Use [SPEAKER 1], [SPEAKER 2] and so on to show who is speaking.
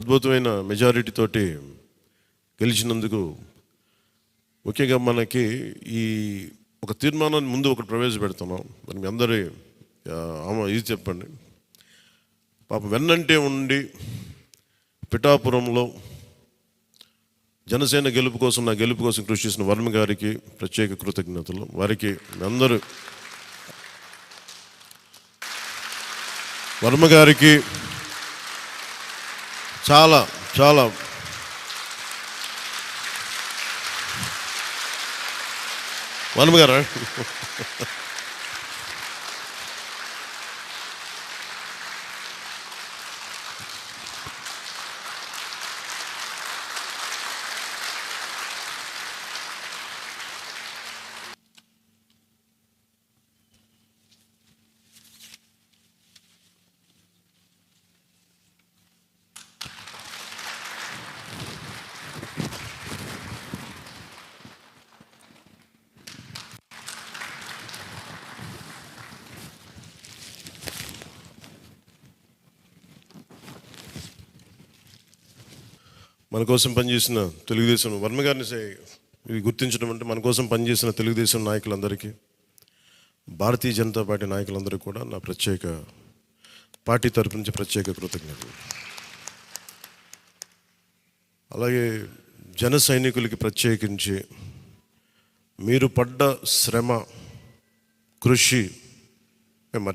[SPEAKER 1] అద్భుతమైన మెజారిటీ తోటి గెలిచినందుకు ముఖ్యంగా మనకి ఈ ఒక తీర్మానాన్ని ముందు ఒకటి ప్రవేశపెడుతున్నాం. మరి మీ అందరి ఇది చెప్పండి. పాపం వెన్నంటే ఉండి పిఠాపురంలో జనసేన గెలుపు కోసం, నా గెలుపు కోసం కృషి చేసిన వర్మ గారికి ప్రత్యేక కృతజ్ఞతలు. వారికి అందరూ వర్మ గారికి చాలా చాలా వర్మ గారా మన కోసం పనిచేసిన తెలుగుదేశం వర్మ గారిని ఇవి గుర్తించడం అంటే మన కోసం పనిచేసిన తెలుగుదేశం నాయకులందరికీ, భారతీయ జనతా పార్టీ నాయకులందరికీ కూడా నా పార్టీ తరపు నుంచి ప్రత్యేక కృతజ్ఞతలు. అలాగే జన సైనికులకి ప్రత్యేకించి మీరు పడ్డ శ్రమ, కృషి